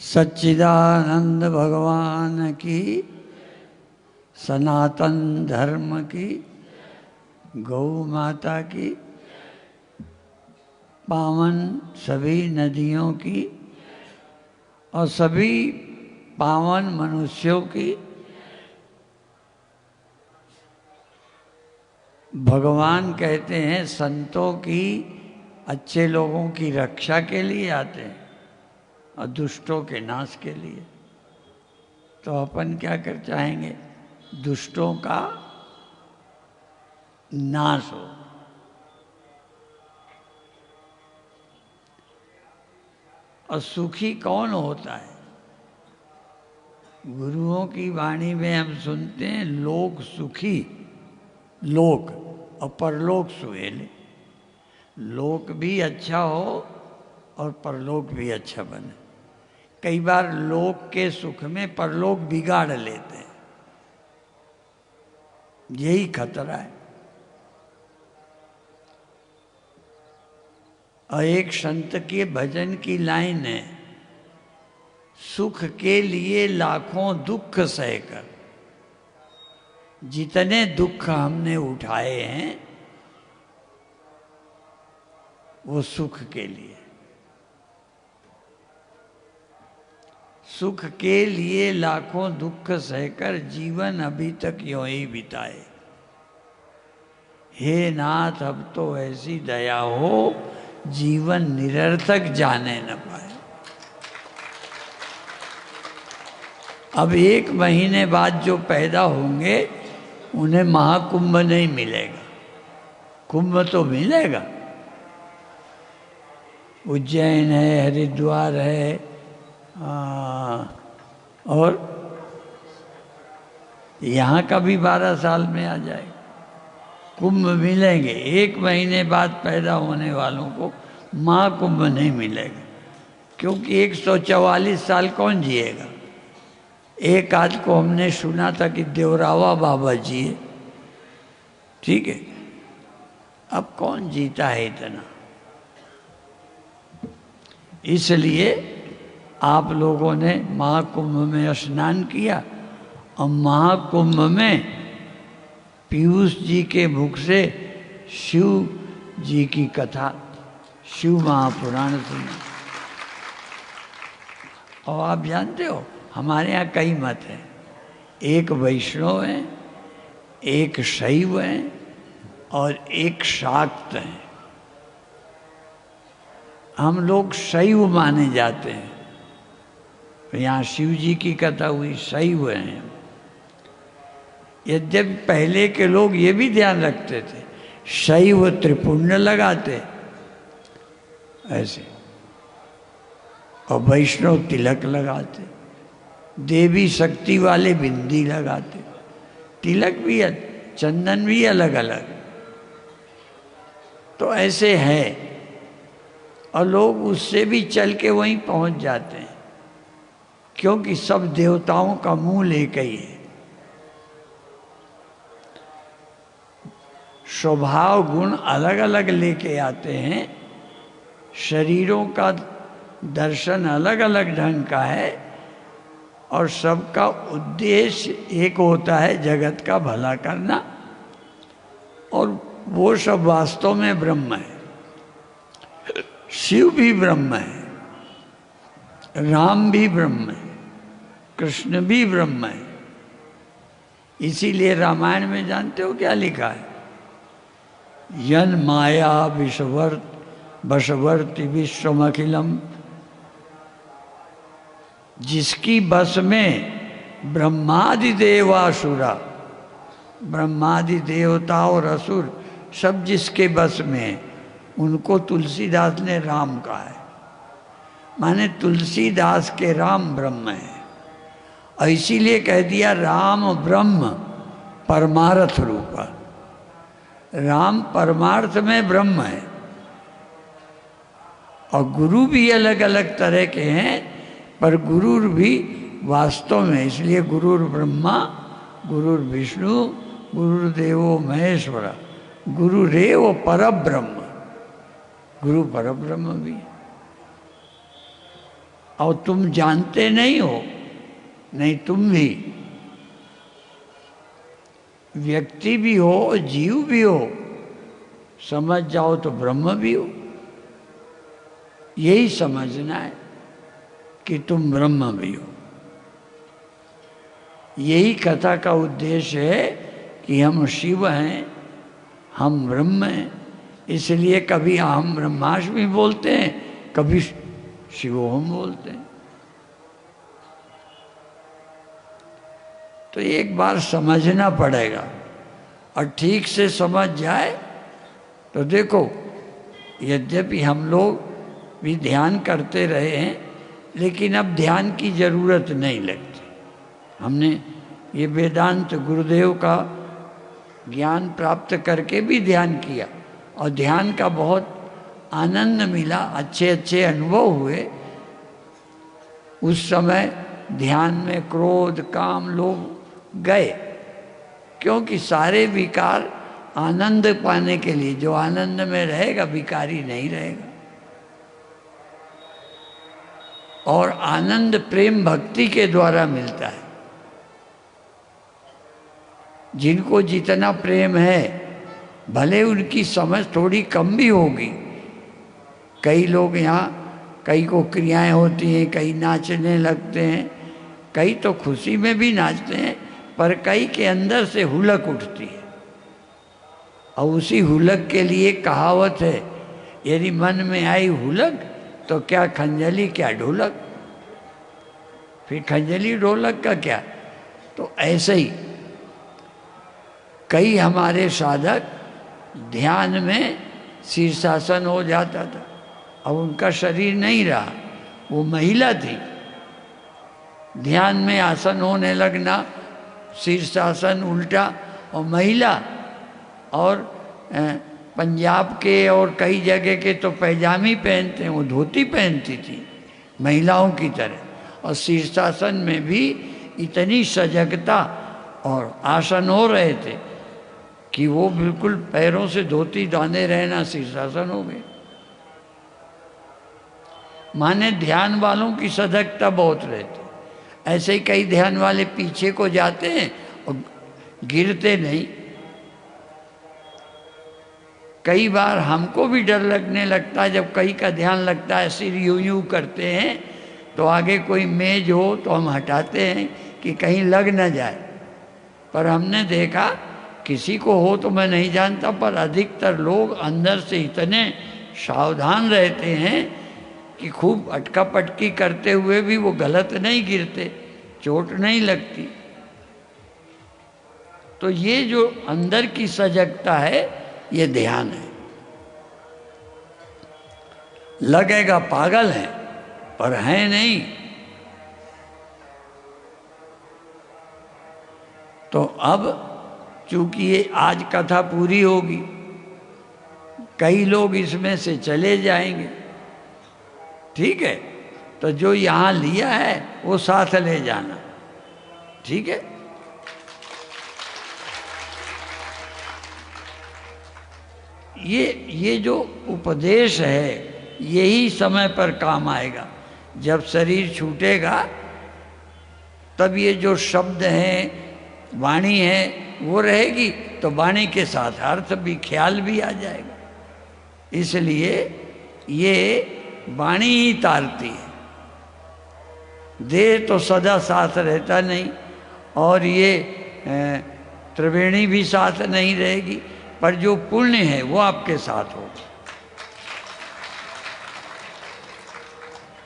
सच्चिदानंद भगवान की, सनातन धर्म की, गौ माता की, पावन सभी नदियों की और सभी पावन मनुष्यों की। भगवान कहते हैं संतों की, अच्छे लोगों की रक्षा के लिए आते हैं और दुष्टों के नाश के लिए। तो अपन क्या कर चाहेंगे? दुष्टों का नाश हो। और सुखी कौन होता है? गुरुओं की वाणी में हम सुनते हैं लोक सुखी, लोक और परलोक सुहेले। लोक भी अच्छा हो और परलोक भी अच्छा बने। कई बार लोक के सुख में परलोक बिगाड़ लेते हैं, यही खतरा है। और एक संत के भजन की लाइन है, सुख के लिए लाखों दुख सहकर। जितने दुख हमने उठाए हैं वो सुख के लिए। सुख के लिए लाखों दुख सहकर जीवन अभी तक यूं ही बिताए। हे नाथ अब तो ऐसी दया हो, जीवन निरर्थक जाने न पाए। अब 1 महीने बाद जो पैदा होंगे उन्हें महाकुंभ नहीं मिलेगा, कुंभ तो मिलेगा। उज्जैन है, हरिद्वार है, और यहाँ का भी 12 साल में आ जाएगा। कुंभ मिलेंगे, 1 महीने बाद पैदा होने वालों को महाकुंभ नहीं मिलेगा, क्योंकि 144 साल कौन जिएगा? एक आध को हमने सुना था कि देवरावा बाबा जिए, ठीक है। अब कौन जीता है इतना? इसलिए आप लोगों ने महाकुंभ में स्नान किया और महाकुंभ में पीयूष जी के मुख से शिव जी की कथा, शिव महापुराण सुना। और आप जानते हो हमारे यहाँ कई मत हैं, एक वैष्णव हैं, एक शैव हैं और एक शाक्त हैं। हम लोग शैव माने जाते हैं, तो यहाँ शिव जी की कथा हुई, शैव हैं। यद्यपि पहले के लोग ये भी ध्यान रखते थे, शैव त्रिपुण्य लगाते ऐसे, और वैष्णव तिलक लगाते, देवी शक्ति वाले बिंदी लगाते, तिलक भी, चंदन भी अलग अलग। तो ऐसे है, और लोग उससे भी चल के वहीं पहुंच जाते हैं, क्योंकि सब देवताओं का मूल एक ही है। स्वभाव गुण अलग अलग लेके आते हैं, शरीरों का दर्शन अलग अलग ढंग का है, और सबका उद्देश्य एक होता है, जगत का भला करना। और वो सब वास्तव में ब्रह्म है। शिव भी ब्रह्म है, राम भी ब्रह्म है, कृष्ण भी ब्रह्म है। इसीलिए रामायण में जानते हो क्या लिखा है? यन माया वशवर्ति विश्वमखिलम। जिसकी बस में ब्रह्मादि देवासुरा, ब्रह्मादि देवता और असुर सब जिसके बस में, उनको तुलसीदास ने राम कहा है। माने तुलसीदास के राम ब्रह्म है, और इसीलिए कह दिया राम ब्रह्म परमार्थ रूपा। राम परमार्थ में ब्रह्म है, और गुरु भी अलग अलग तरह के हैं, पर गुरु भी वास्तव में, इसलिए गुरुर ब्रह्मा गुरुर विष्णु गुरुदेवो महेश्वरा गुरुरेव परब्रह्म। गुरु परब्रह्म भी। और तुम जानते नहीं हो, नहीं तुम भी व्यक्ति भी हो, जीव भी हो, समझ जाओ तो ब्रह्म भी हो। यही समझना है कि तुम ब्रह्म भी हो। यही कथा का उद्देश्य है कि हम शिव हैं, हम ब्रह्म हैं। इसलिए कभी अहम ब्रह्मास्मि बोलते हैं, कभी शिवोहम बोलते हैं। तो एक बार समझना पड़ेगा, और ठीक से समझ जाए तो देखो, यद्यपि हम लोग भी ध्यान करते रहे हैं, लेकिन अब ध्यान की जरूरत नहीं लगती। हमने ये वेदांत गुरुदेव का ज्ञान प्राप्त करके भी ध्यान किया, और ध्यान का बहुत आनंद मिला, अच्छे अच्छे अनुभव हुए। उस समय ध्यान में क्रोध काम लोभ गए, क्योंकि सारे विकार आनंद पाने के लिए, जो आनंद में रहेगा विकारी नहीं रहेगा। और आनंद प्रेम भक्ति के द्वारा मिलता है। जिनको जितना प्रेम है, भले उनकी समझ थोड़ी कम भी होगी। कई लोग यहाँ, कई को क्रियाएं होती हैं, कई नाचने लगते हैं, कई तो खुशी में भी नाचते हैं, पर कई के अंदर से हुलक उठती है। और उसी हुलक के लिए कहावत है, यदि मन में आई हुलक तो क्या खंजली क्या ढोलक। फिर खंजली ढोलक का क्या। तो ऐसे ही कई हमारे साधक ध्यान में शीर्षासन हो जाता था, अब उनका शरीर नहीं रहा, वो महिला थी। ध्यान में आसन होने लगना, शीर्षासन उल्टा, और महिला। और पंजाब के और कई जगह के तो पैजामी पहनते हैं, वो धोती पहनती थी महिलाओं की तरह। और शीर्षासन में भी इतनी सजगता और आसन हो रहे थे कि वो बिल्कुल पैरों से धोती बांधे रहना शीर्षासन हो गए। माने ध्यान वालों की सजगता बहुत रहती। ऐसे ही कई ध्यान वाले पीछे को जाते हैं और गिरते नहीं। कई बार हमको भी डर लगने लगता है, जब कई का ध्यान लगता है, सिर यूं यूं करते हैं, तो आगे कोई मेज हो तो हम हटाते हैं कि कहीं लग न जाए। पर हमने देखा, किसी को हो तो मैं नहीं जानता, पर अधिकतर लोग अंदर से इतने सावधान रहते हैं कि खूब अटका पटकी करते हुए भी वो गलत नहीं गिरते, चोट नहीं लगती। तो ये जो अंदर की सजगता है, ये ध्यान है। लगेगा पागल है, पर है नहीं। तो अब चूंकि ये आज कथा पूरी होगी, कई लोग इसमें से चले जाएंगे, ठीक है। तो जो यहां लिया है वो साथ ले जाना, ठीक है। ये जो उपदेश है, यही समय पर काम आएगा। जब शरीर छूटेगा तब ये जो शब्द हैं, वाणी है, वो रहेगी, तो वाणी के साथ अर्थ भी, ख्याल भी आ जाएगा। इसलिए ये वाणी ही तारती है, देह तो सदा साथ रहता नहीं, और ये त्रिवेणी भी साथ नहीं रहेगी, पर जो पुण्य है वो आपके साथ हो।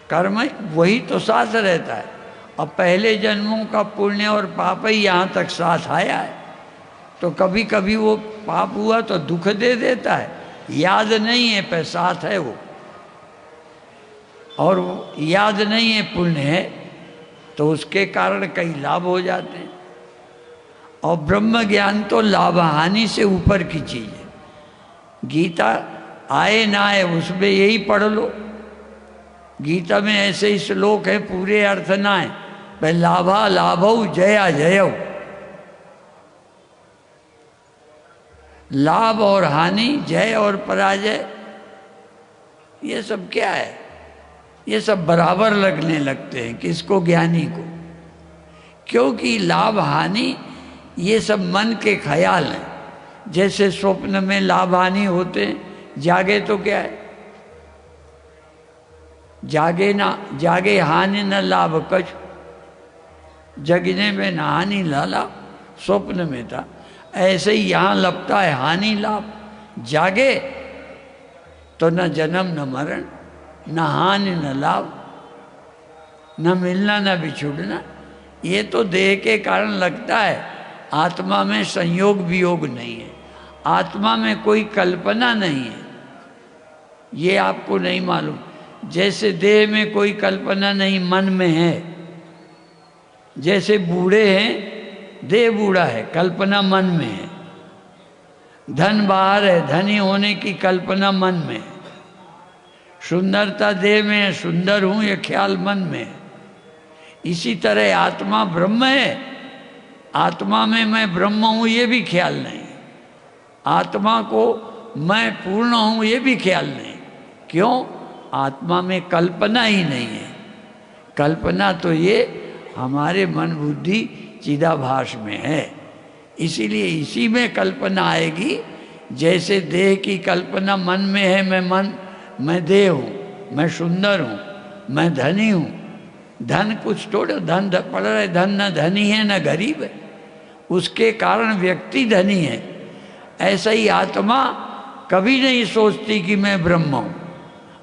कर्म वही तो साथ रहता है। अब पहले जन्मों का पुण्य और पाप ही यहाँ तक साथ आया है, तो कभी कभी वो पाप हुआ तो दुख दे देता है, याद नहीं है पर साथ है वो। और वो याद नहीं है पुण्य है, तो उसके कारण कई लाभ हो जाते हैं। और ब्रह्म ज्ञान तो लाभ हानि से ऊपर की चीज है। गीता आए ना आए उसमें यही पढ़ लो। गीता में ऐसे ही श्लोक है, पूरे अर्थ ना है, भाई लाभा लाभौ जया जयौ। लाभ और हानि, जय और पराजय, ये सब क्या है? ये सब बराबर लगने लगते हैं किसको? ज्ञानी को। क्योंकि लाभ हानि ये सब मन के ख्याल हैं। जैसे स्वप्न में लाभ हानि होते हैं, जागे तो क्या है? जागे ना जागे हानि न लाभ कछ, जगने में न हानि न लाभ, स्वप्न में था। ऐसे ही यहाँ लगता है हानि लाभ। जागे तो न जन्म न मरण, न हानि न लाभ, न मिलना न बिछुड़ना। ये तो देह के कारण लगता है, आत्मा में संयोग वियोग नहीं है, आत्मा में कोई कल्पना नहीं है। ये आपको नहीं मालूम। जैसे देह में कोई कल्पना नहीं, मन में है। जैसे बूढ़े हैं, देह बूढ़ा है, कल्पना मन में है। धन बाहर है, धनी होने की कल्पना मन में है। सुंदरता देह में है, सुंदर हूं ये ख्याल मन में है। इसी तरह आत्मा ब्रह्म है, आत्मा में मैं ब्रह्म हूं ये भी ख्याल नहीं। आत्मा को मैं पूर्ण हूं ये भी ख्याल नहीं। क्यों? आत्मा में कल्पना ही नहीं है। कल्पना तो ये हमारे मन बुद्धि चिदाभास में है। इसीलिए इसी में कल्पना आएगी। जैसे देह की कल्पना मन में है, मैं देह हूँ, मैं सुंदर हूँ, मैं धनी हूँ। धन कुछ थोड़ा, धन पड़ रहा है, धन न धनी है न गरीब है, उसके कारण व्यक्ति धनी है। ऐसा ही आत्मा कभी नहीं सोचती कि मैं ब्रह्म हूँ।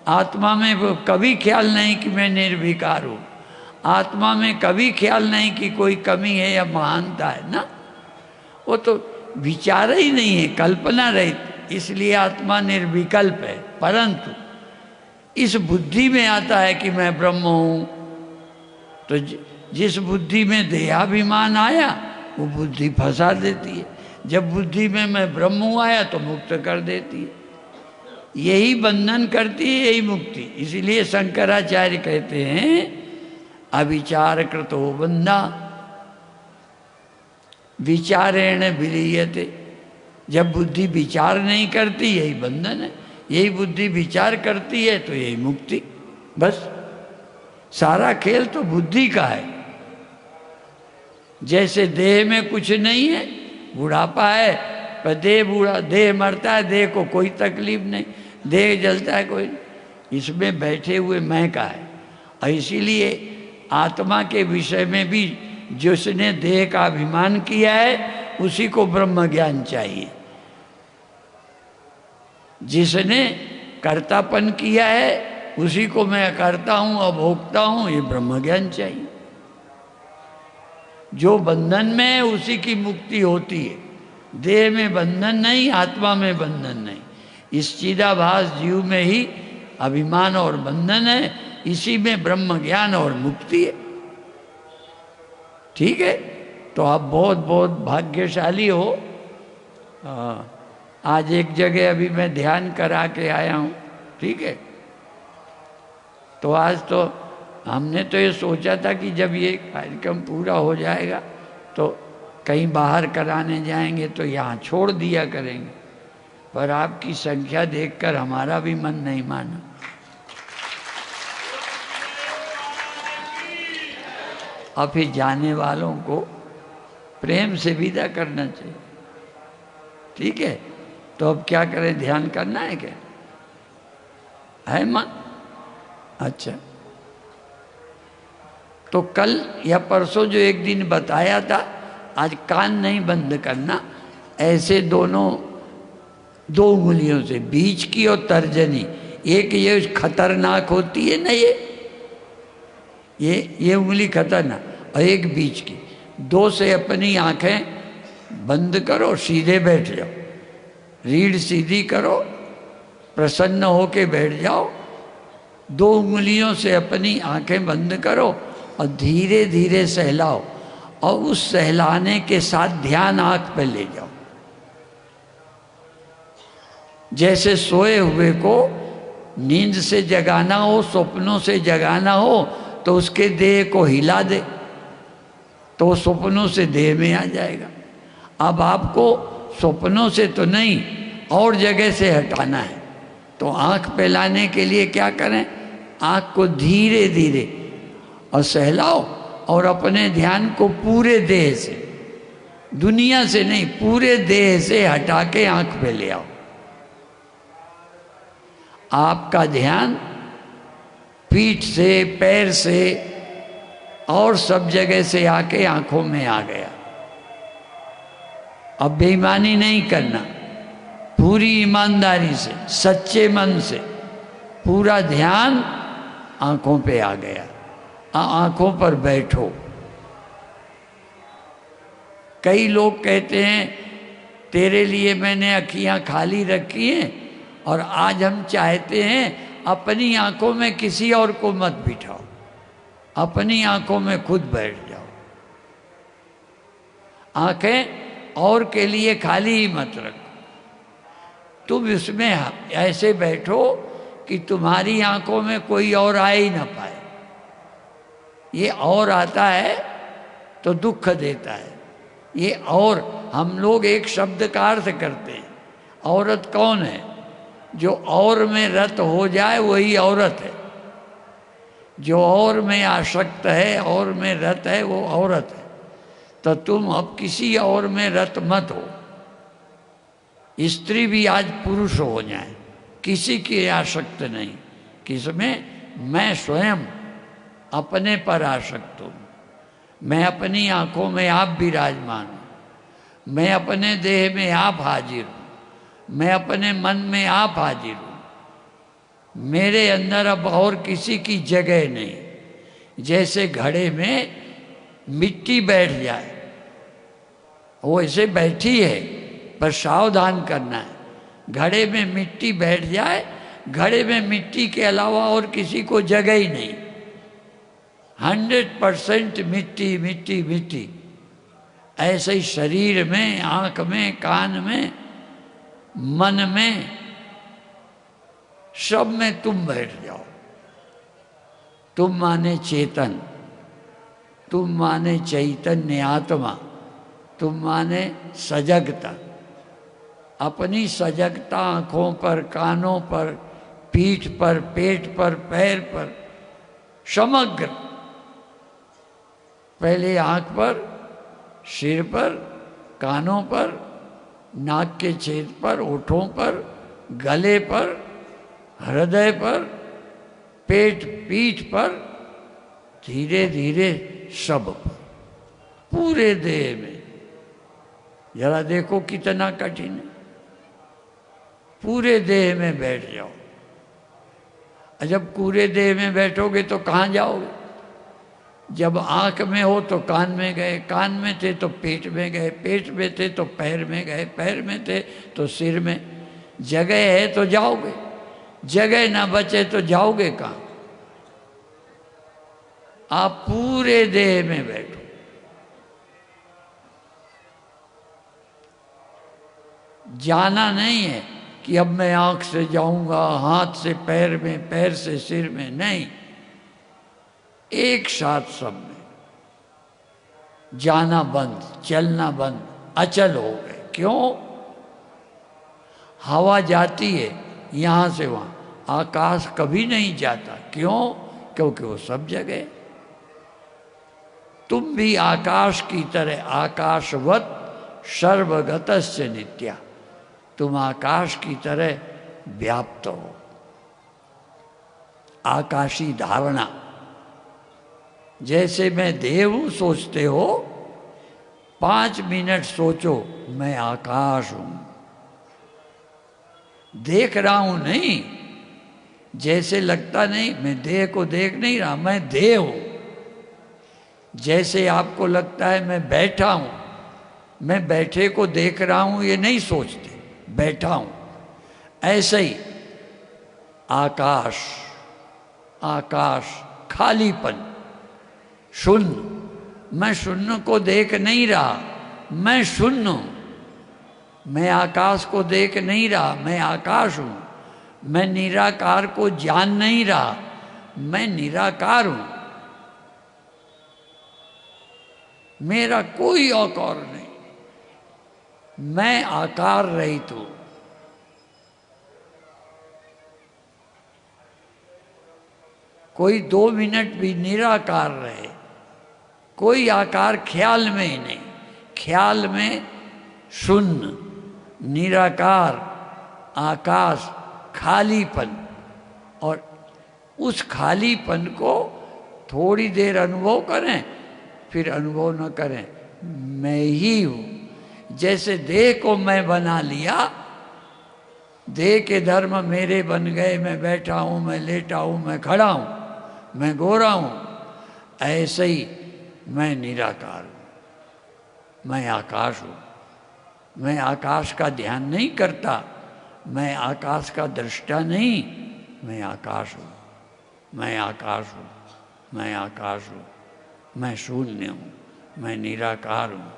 आत्मा में कभी ख्याल नहीं कि मैं निर्विकार हूँ। आत्मा में कभी ख्याल नहीं कि कोई कमी है या महानता है ना। वो तो विचार ही नहीं है, कल्पना रहित। इसलिए आत्मा निर्विकल्प है। परंतु इस बुद्धि में आता है कि मैं ब्रह्म हूँ, तो जिस बुद्धि में देहाभिमान आया वो बुद्धि फंसा देती है। जब बुद्धि में मैं ब्रह्म हूँ आया तो मुक्त कर देती है। यही बंधन करती है, यही मुक्ति। इसीलिए शंकराचार्य कहते हैं अविचार कृतो बंधा विचारेण विलीयते। जब बुद्धि विचार नहीं करती यही बंधन है, यही बुद्धि विचार करती है तो यही मुक्ति। बस सारा खेल तो बुद्धि का है। जैसे देह में कुछ नहीं है, बुढ़ापा है पर देह बूढ़ा, देह मरता है, देह को कोई तकलीफ नहीं, देह जलता है कोई नहीं। इसमें बैठे हुए मैं का है। और इसीलिए आत्मा के विषय में भी जिसने देह का अभिमान किया है उसी को ब्रह्म ज्ञान चाहिए। जिसने कर्तापन किया है उसी को मैं करता हूं और भोगता हूं, ये ब्रह्म ज्ञान चाहिए। जो बंधन में है उसी की मुक्ति होती है। देह में बंधन नहीं, आत्मा में बंधन नहीं। इस चिदाभास जीव में ही अभिमान और बंधन है, इसी में ब्रह्म ज्ञान और मुक्ति है। ठीक है, तो आप बहुत बहुत भाग्यशाली हो। आज एक जगह अभी मैं ध्यान करा के आया हूँ। ठीक है, तो आज तो हमने तो ये सोचा था कि जब ये कार्यक्रम पूरा हो जाएगा तो कहीं बाहर कराने जाएंगे तो यहाँ छोड़ दिया करेंगे, पर आपकी संख्या देखकर हमारा भी मन नहीं माना। और फिर जाने वालों को प्रेम से विदा करना चाहिए। ठीक है, तो अब क्या करें? ध्यान करना है क्या? है मन? अच्छा, तो कल या परसों जो एक दिन बताया था, आज कान नहीं बंद करना। ऐसे दोनों, दो उंगलियों से, बीच की और तर्जनी, एक ये खतरनाक होती है ना, ये उंगली खतरनाक, और एक बीच की। दो से अपनी आंखें बंद करो, सीधे बैठ जाओ, रीढ़ सीधी करो, प्रसन्न होके बैठ जाओ। दो उंगलियों से अपनी आंखें बंद करो और धीरे धीरे सहलाओ, और उस सहलाने के साथ ध्यान आंख पे ले जाओ। जैसे सोए हुए को नींद से जगाना हो, स्वप्नों से जगाना हो, तो उसके देह को हिला दे तो वो स्वप्नों से देह में आ जाएगा। अब आपको स्वप्नों से तो नहीं और जगह से हटाना है, तो आंख पे लाने के लिए क्या करें? आँख को धीरे धीरे और सहलाओ और अपने ध्यान को पूरे देह से, दुनिया से नहीं, पूरे देह से हटा के आँख पे ले आओ। आपका ध्यान पीठ से, पैर से और सब जगह से आके आंखों में आ गया। अब बेईमानी नहीं करना, पूरी ईमानदारी से, सच्चे मन से पूरा ध्यान आंखों पे आ गया। आंखों पर बैठो। कई लोग कहते हैं तेरे लिए मैंने अखियां खाली रखी हैं और आज हम चाहते हैं अपनी आंखों में किसी और को मत बिठाओ, अपनी आंखों में खुद बैठ जाओ। आंखें और के लिए खाली ही मत रखो, तुम इसमें ऐसे बैठो कि तुम्हारी आंखों में कोई और आ ही ना पाए। ये और आता है तो दुख देता है। ये और हम लोग एक शब्द का अर्थ करते हैं। औरत कौन है? जो और में रत हो जाए वही औरत है। जो और में आसक्त है, और में रत है, वो औरत है। तो तुम अब किसी और में रत मत हो। स्त्री भी आज पुरुष हो जाए, किसी की आसक्त नहीं। किसमें? मैं स्वयं अपने पर आसक्त हूँ। मैं अपनी आंखों में आप विराजमान हूँ, मैं अपने देह में आप हाजिर हूँ, मैं अपने मन में आप हाजिर हूँ। मेरे अंदर अब और किसी की जगह नहीं। जैसे घड़े में मिट्टी बैठ जाए, वो ऐसे बैठी है पर सावधान करना है। घड़े में मिट्टी बैठ जाए, घड़े में मिट्टी के अलावा और किसी को जगह ही नहीं। 100% मिट्टी मिट्टी मिट्टी। ऐसे ही शरीर में, आंख में, कान में, मन में, सब में तुम बैठ जाओ। तुम माने चेतन, तुम माने चैतन्य आत्मा, तुम माने सजगता। अपनी सजगता आंखों पर, कानों पर, पीठ पर, पेट पर, पैर पर, समग्र। पहले आंख पर, सिर पर, कानों पर, नाक के छेद पर, होठों पर, गले पर, हृदय पर, पेट, पीठ पर, धीरे धीरे सब पर, पूरे देह में। जरा देखो कितना कठिन है। पूरे देह में बैठ जाओ। जब पूरे देह में बैठोगे तो कहाँ जाओगे? जब आंख में हो तो कान में गए, कान में थे तो पेट में गए, पेट में थे तो पैर में गए, पैर में थे तो सिर में। जगह है तो जाओगे, जगह ना बचे तो जाओगे कहाँ? आप पूरे देह में बैठो। जाना नहीं है कि अब मैं आंख से जाऊंगा, हाथ से पैर में, पैर से सिर में, नहीं। एक साथ सब में। जाना बंद, चलना बंद, अचल हो गए। क्यों? हवा जाती है यहां से वहां, आकाश कभी नहीं जाता। क्यों? क्योंकि वो सब जगह। तुम भी आकाश की तरह, आकाशवत सर्वगतस्य नित्या। तुम आकाश की तरह व्याप्त हो। आकाशी धारणा। जैसे मैं देव हूं सोचते हो, 5 मिनट सोचो मैं आकाश हूं। देख रहा हूं नहीं, जैसे लगता नहीं, मैं देह को देख नहीं रहा, मैं देह हूं। जैसे आपको लगता है मैं बैठा हूं, मैं बैठे को देख रहा हूं, ये नहीं सोचते, बैठा हूं। ऐसे ही आकाश, आकाश खालीपन, शून्य। मैं शून्य को देख नहीं रहा, मैं शून्य हूं। मैं आकाश को देख नहीं रहा, मैं आकाश हूं। मैं निराकार को जान नहीं रहा, मैं निराकार हूं। मेरा कोई आकार नहीं, मैं आकार रहित हूं। कोई 2 मिनट भी निराकार रहे, कोई आकार ख्याल में ही नहीं, ख्याल में शून्य, निराकार, आकाश, खालीपन। और उस खालीपन को थोड़ी देर अनुभव करें, फिर अनुभव न करें, मैं ही हूं। जैसे देह को मैं बना लिया, देह के धर्म मेरे बन गए, मैं बैठा हूं, मैं लेटा हूं, मैं खड़ा हूं, मैं गोरा हूं, ऐसे ही मैं निराकार हूं, मैं आकाश हूं। मैं आकाश का ध्यान नहीं करता, मैं आकाश का दृष्टा नहीं, मैं आकाश हूं, मैं आकाश हूं, मैं आकाश हूं, मैं शून्य हूं, मैं निराकार हूं।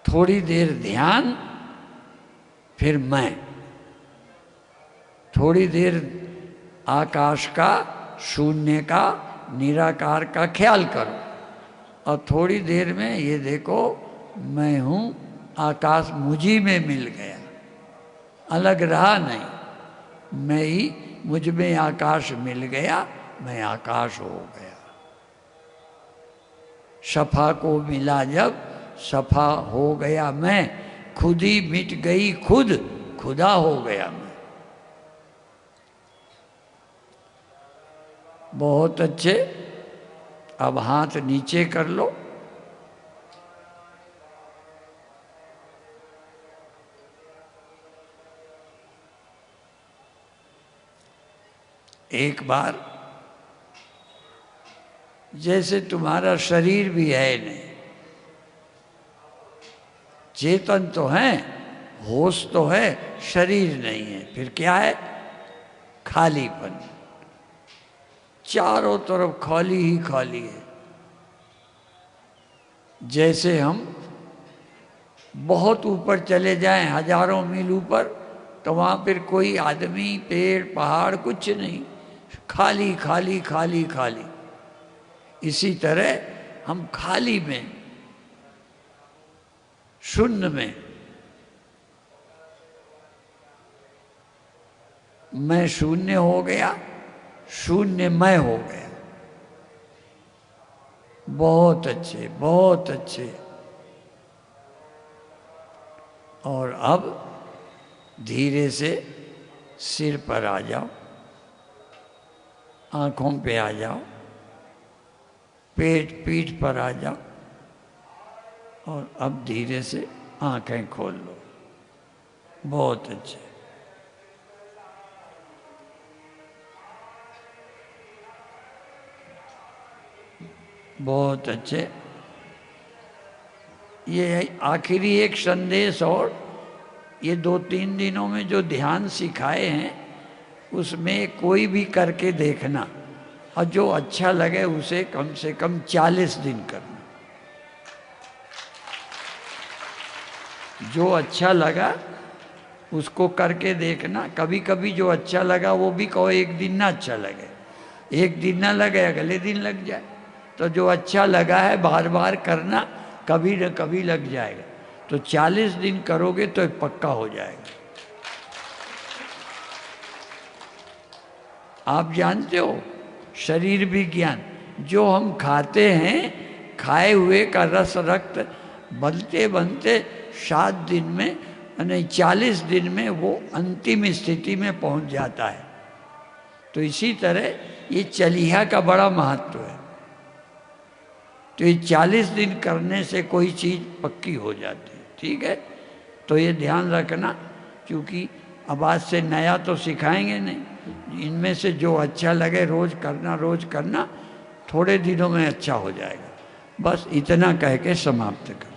थोड़ी देर ध्यान, फिर मैं, थोड़ी देर आकाश का, शून्य का, निराकार का ख्याल करो, और थोड़ी देर में ये देखो मैं हूं, आकाश मुझी में मिल गया, अलग रहा नहीं, मैं ही, मुझ में आकाश मिल गया, मैं आकाश हो गया। सफा को मिला जब, सफा हो गया मैं, खुद ही मिट गई खुद, खुदा हो गया मैं। बहुत अच्छे। अब हाथ नीचे कर लो। एक बार जैसे तुम्हारा शरीर भी है नहीं, चेतन तो है, होश तो है, शरीर नहीं है, फिर क्या है? खालीपन, चारों तरफ खाली ही खाली है। जैसे हम बहुत ऊपर चले जाएं, हजारों मील ऊपर, तो वहां फिर कोई आदमी, पेड़, पहाड़ कुछ नहीं, खाली खाली खाली खाली। इसी तरह हम खाली में, शून्य में, मैं शून्य हो गया, शून्य मैं हो गया। बहुत अच्छे, बहुत अच्छे। और अब धीरे से सिर पर आ जाओ, आंखों पे आ जाओ, पीठ पर आ जाओ, और अब धीरे से आंखें खोल लो। बहुत अच्छे। बहुत अच्छे। ये आखिरी एक संदेश, और ये 2-3 दिनों में जो ध्यान सिखाए हैं उसमें कोई भी करके देखना, और जो अच्छा लगे उसे कम से कम 40 दिन करना। जो अच्छा लगा उसको करके देखना। कभी कभी जो अच्छा लगा वो भी कहो, एक दिन ना अच्छा लगे, एक दिन ना लगे, अगले दिन लग जाए। तो जो अच्छा लगा है बार बार करना, कभी न कभी लग जाएगा। तो 40 दिन करोगे तो पक्का हो जाएगा। आप जानते हो शरीर विज्ञान, जो हम खाते हैं, खाए हुए का रस रक्त बनते बनते 7 दिन में यानी 40 दिन में वो अंतिम स्थिति में पहुंच जाता है। तो इसी तरह ये चलिया का बड़ा महत्व है। तो ये 40 दिन करने से कोई चीज़ पक्की हो जाती है। ठीक है, तो ये ध्यान रखना, क्योंकि अब आज से नया तो सिखाएंगे नहीं। इनमें से जो अच्छा लगे रोज करना, थोड़े दिनों में अच्छा हो जाएगा। बस इतना कह के समाप्त कर।